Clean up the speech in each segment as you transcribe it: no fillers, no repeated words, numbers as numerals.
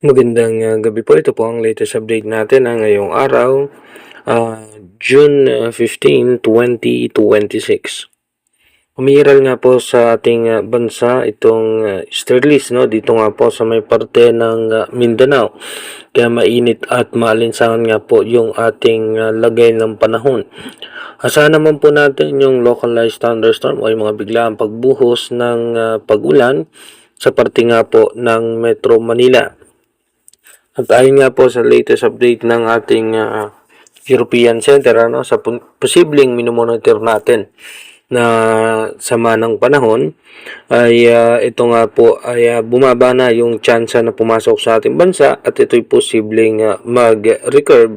Magandang gabi po. Ito po ang latest update natin ngayong araw, June 15, 2026. Umiiral nga po sa ating bansa itong easterlies, no? Dito nga po sa may parte ng Mindanao. Kaya mainit at maalinsangan nga po yung ating lagay ng panahon. Asahan naman po natin yung localized thunderstorm o yung mga biglaang pagbuhos ng pag-ulan sa parte nga po ng Metro Manila. At ayon nga po sa latest update ng ating European Center, sa posibleng minomonitor natin na sama ng panahon, ay ito nga po ay bumaba na yung tsansa na pumasok sa ating bansa at ito'y posibleng mag-recurve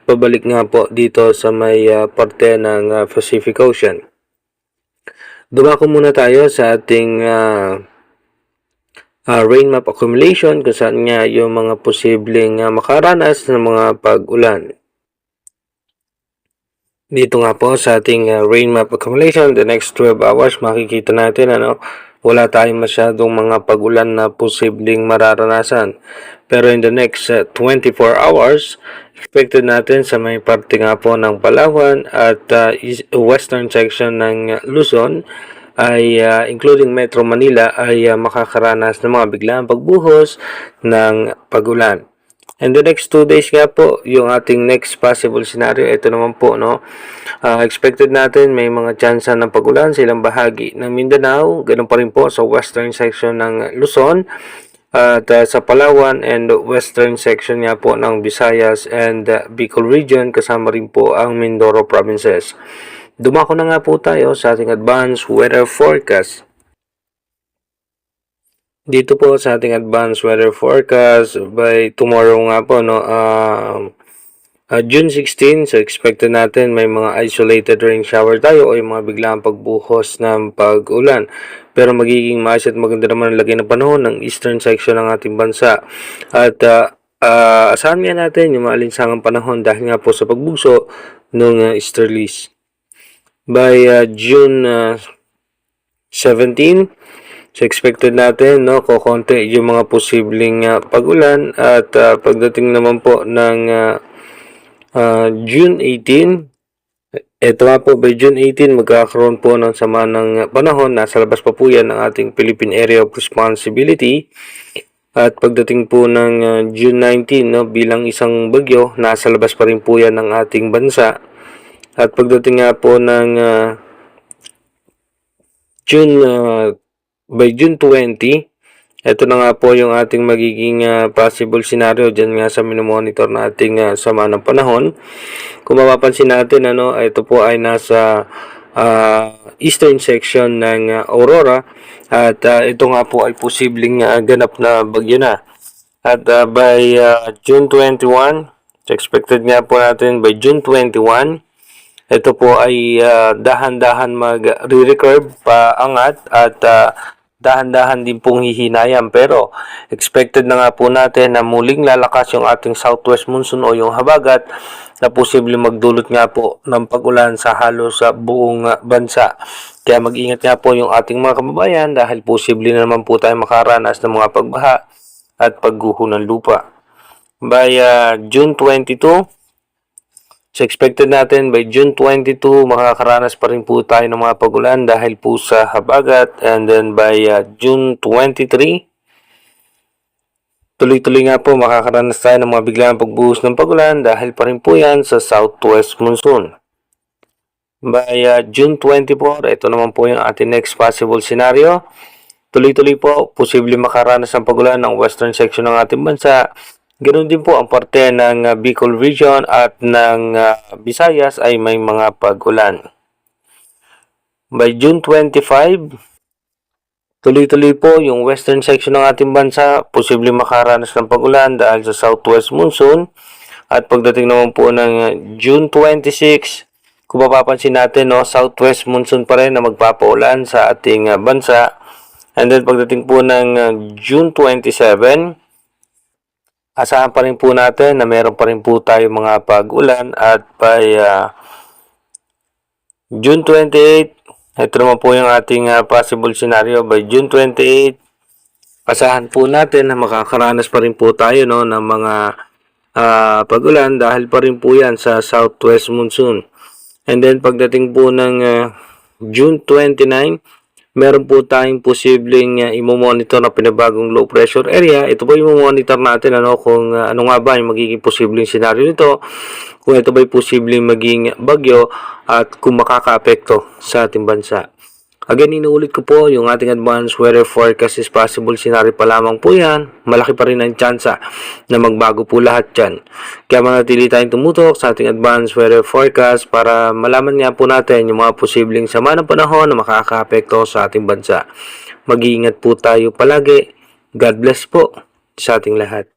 pabalik nga po dito sa may parte ng Pacific Ocean. Dumako muna tayo sa ating rain map accumulation kung saan nga yung mga posibleng makaranas ng mga pag-ulan. Dito nga po sa ating rain map accumulation, the next 12 hours, makikita natin wala tayong masyadong mga pag-ulan na posibleng mararanasan. Pero in the next 24 hours, expected natin sa may parte nga po ng Palawan at western section ng Luzon, ay including Metro Manila ay makakaranas ng mga biglaang pagbuhos ng pag-ulan. And the next 2 days nga po, yung ating next possible scenario, ito naman po, expected natin may mga tsansa ng pag-ulan sa ilang bahagi ng Mindanao, ganun pa rin po sa western section ng Luzon, at sa Palawan and western section nga po ng Visayas and Bicol region, kasama rin po ang Mindoro provinces. Dumako na nga po tayo sa ating advanced weather forecast. Dito po sa ating advanced weather forecast by tomorrow nga po, June 16, so expected natin may mga isolated rain shower tayo o yung mga biglang pagbuhos ng pag-ulan. Pero magiging maayos at maganda naman ang lagay ng panahon ng eastern section ng ating bansa. At asahan nga natin yung maalinsangang panahon dahil nga po sa pagbuso ng easterlies. By June 17, so expected natin kukonti yung mga posibleng pag-ulan at pagdating naman po ng June 18, ito nga po by June 18 magkakaroon po ng sama ng panahon. Nasa labas pa po yan ng ating Philippine Area of Responsibility. At pagdating po ng June 19, bilang isang bagyo, nasa labas pa rin po yan ng ating bansa. At pagdating nga po ng by June 20, ito na nga po yung ating magiging possible scenario dyan nga sa minomonitor na ating sama ng panahon. Kung mapapansin natin, ito po ay nasa eastern section ng Aurora at ito nga po ay posibleng ganap na bagyo na. At by June 21, expected nga po natin by June 21, ito po ay dahan-dahan mag-recurve paangat at dahan-dahan din pong hihinayang, pero expected na nga po natin na muling lalakas yung ating southwest monsoon o yung habagat na posible magdulot nga po ng pag-ulan sa halos sa buong bansa. Kaya mag-ingat nga po yung ating mga kababayan dahil posible na naman po tayo makaranas ng mga pagbaha at pagguho ng lupa. By June 22, so expected natin by June 22 makakaranas pa rin po tayo ng mga pag-ulan dahil po sa habagat. And then by June 23, tuloy-tuloy nga po makakaranas tayo ng mga biglang pagbuhos ng pag-ulan dahil pa rin po yan sa southwest monsoon. By June 24, ito naman po yung ating next possible scenario. Tuloy-tuloy po, posible makaranas ng pag-ulan ng western section ng ating bansa. Ganoon din po ang parte ng Bicol region at ng Visayas ay may mga pag-ulan. By June 25, tuloy-tuloy po yung western section ng ating bansa, posible makaranas ng pag-ulan dahil sa southwest monsoon. At pagdating naman po ng June 26, kung mapapansin natin, southwest monsoon pa rin na magpapaulan sa ating bansa. And then pagdating po ng June 27, asahan pa rin po natin na meron pa rin po tayo mga pag-ulan. At by June 28, ito naman po yung ating possible scenario. By June 28, Asahan po natin na makakaranas pa rin po tayo no, ng mga pag-ulan dahil pa rin po yan sa southwest monsoon. And then pagdating po ng June 29, meron po tayong posibleng i-monitor na pinabagong low pressure area. Ito po i-monitor natin kung ano nga ba yung magiging posibleng senaryo nito, kung ito ba yung posibleng maging bagyo at kung makaka-apekto sa ating bansa. Again, inuulit ko po, yung ating advanced weather forecast is possible scenario pa lamang po yan. Malaki pa rin ang tsansa na magbago po lahat yan. Kaya manatili tayong tumutok sa ating advanced weather forecast para malaman nga po natin yung mga posibleng sama ng panahon na makaka-apekto sa ating bansa. Mag-iingat po tayo palagi. God bless po sa ating lahat.